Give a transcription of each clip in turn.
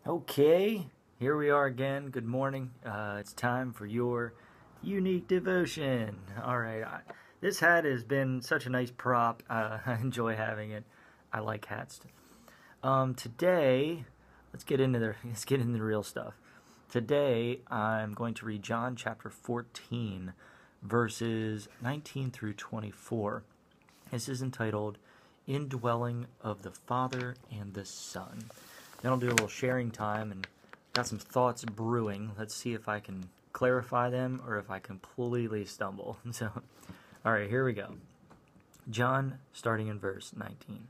Okay, here we are again. Good morning. It's time for your unique devotion. All right, this hat has been such a nice prop. I enjoy having it. I like hats. Today, let's get into the real stuff. Today, I'm going to read John chapter 14, verses 19 through 24. This is entitled Indwelling of the Father and the Son. Then I'll do a little sharing time and got some thoughts brewing. Let's see if I can clarify them or if I completely stumble. So, all right, here we go. John, starting in verse 19.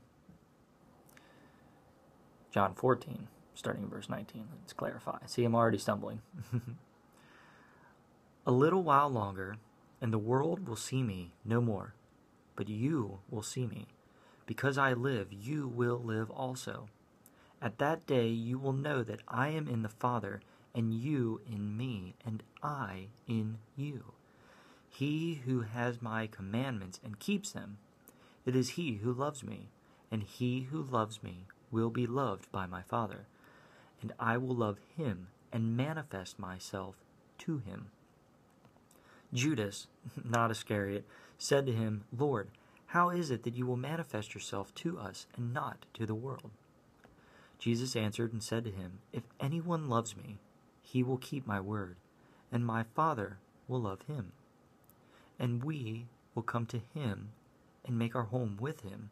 John 14, starting in verse 19. Let's clarify. See, I'm already stumbling. A little while longer, and the world will see me no more. But you will see me. Because I live, you will live also. At that day you will know that I am in the Father, and you in me, and I in you. He who has my commandments and keeps them, it is he who loves me, and he who loves me will be loved by my Father, and I will love him and manifest myself to him. Judas, not Iscariot, said to him, Lord, how is it that you will manifest yourself to us and not to the world? Jesus answered and said to him, If anyone loves me, he will keep my word, and my Father will love him. And we will come to him and make our home with him.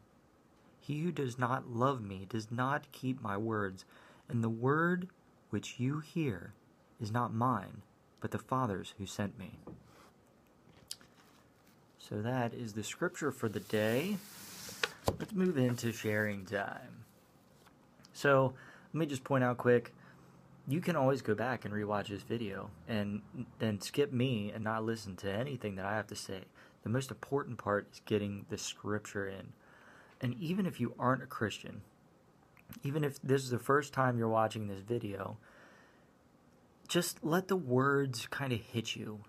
He who does not love me does not keep my words, and the word which you hear is not mine, but the Father's who sent me. So that is the scripture for the day. Let's move into sharing time. So, let me just point out quick, you can always go back and rewatch this video and then skip me and not listen to anything that I have to say. The most important part is getting the scripture in. And even if you aren't a Christian, even if this is the first time you're watching this video, just let the words kind of hit you.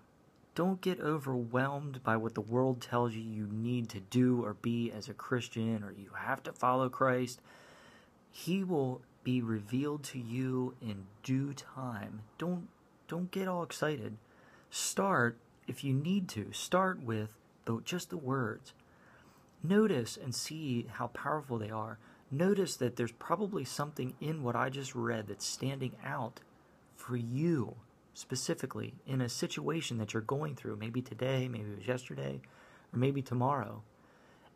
Don't get overwhelmed by what the world tells you you need to do or be as a Christian, or you have to follow Christ. He will be revealed to you in due time. Don't get all excited. Start, if you need to, start with just the words. Notice and see how powerful they are. Notice that there's probably something in what I just read that's standing out for you, specifically in a situation that you're going through. Maybe today, maybe it was yesterday, or maybe tomorrow.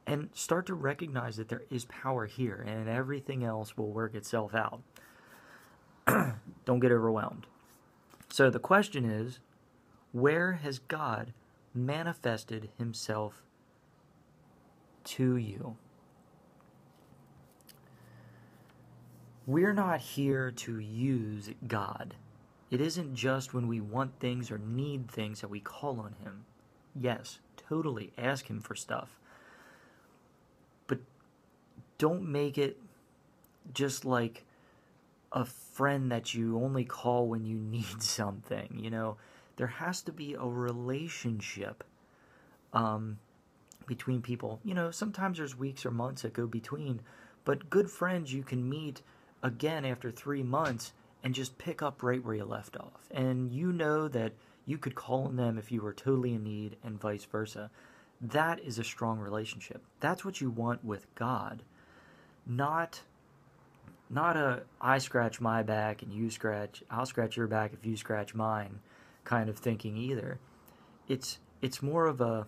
And start to recognize that there is power here, and everything else will work itself out. Don't get overwhelmed. So the question is, where has God manifested himself to you? We're not here to use God. It isn't just when we want things or need things that we call on him. Yes, totally ask him for stuff. But don't make it just like a friend that you only call when you need something. You know, there has to be a relationship between people. You know, sometimes there's weeks or months that go between, but good friends you can meet again after 3 months and just pick up right where you left off. And you know that you could call on them if you were totally in need, and vice versa. That is a strong relationship. That's what you want with God. Not a I scratch my back and I'll scratch your back if you scratch mine kind of thinking either. It's more of a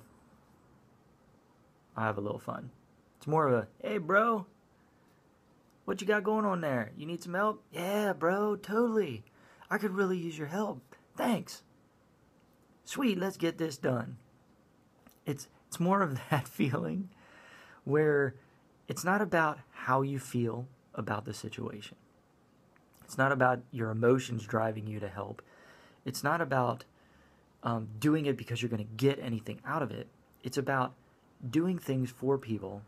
I have a little fun. It's more of a, hey bro, what you got going on there? You need some help? Yeah, bro, totally. I could really use your help. Thanks. Sweet, let's get this done. It's more of that feeling where it's not about how you feel about the situation. It's not about your emotions driving you to help. It's not about doing it because you're going to get anything out of it. It's about doing things for people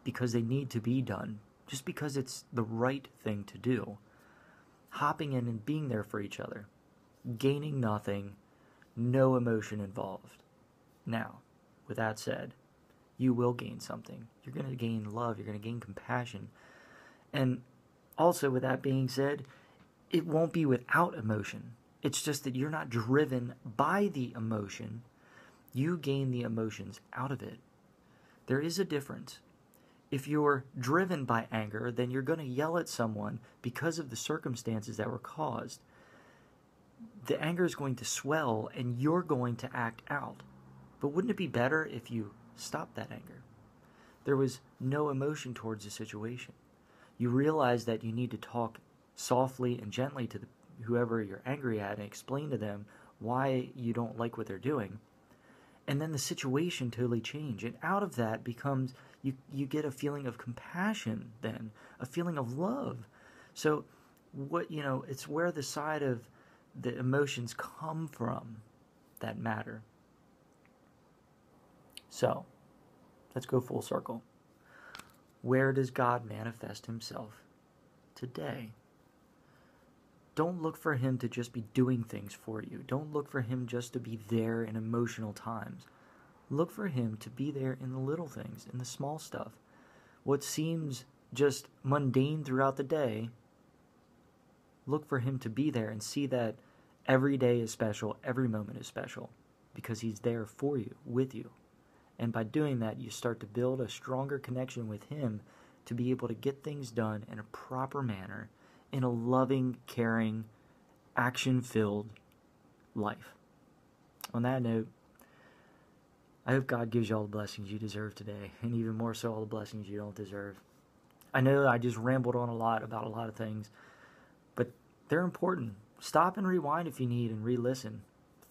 because they need to be done, just because it's the right thing to do. Hopping in and being there for each other. Gaining nothing, no emotion involved. Now, with that said, you will gain something. You're going to gain love. You're going to gain compassion. And Also, with that being said, it won't be without emotion. It's just that you're not driven by the emotion. You gain the emotions out of it. There is a difference. If you're driven by anger, then you're going to yell at someone because of the circumstances that were caused. The anger is going to swell and you're going to act out. But wouldn't it be better if you stopped that anger? There was no emotion towards the situation. You realize that you need to talk softly and gently to whoever you're angry at and explain to them why you don't like what they're doing. And then the situation totally changes. And out of that becomes, you get a feeling of compassion then, a feeling of love. So it's where the side of the emotions come from that matter. So, let's go full circle. Where does God manifest himself today? Don't look for him to just be doing things for you. Don't look for him just to be there in emotional times. Look for him to be there in the little things, in the small stuff. What seems just mundane throughout the day, look for him to be there and see that every day is special, every moment is special, because he's there for you, with you. And by doing that, you start to build a stronger connection with him to be able to get things done in a proper manner, in a loving, caring, action-filled life. On that note, I hope God gives you all the blessings you deserve today, and even more so all the blessings you don't deserve. I know I just rambled on a lot about a lot of things, but they're important. Stop and rewind if you need and re-listen.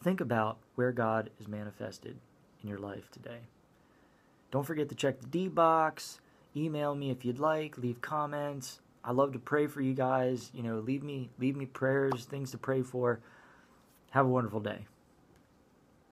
Think about where God is manifested in your life today. Don't forget to check the D box. Email me if you'd like. Leave comments. I love to pray for you guys. Leave me prayers, things to pray for. Have a wonderful day.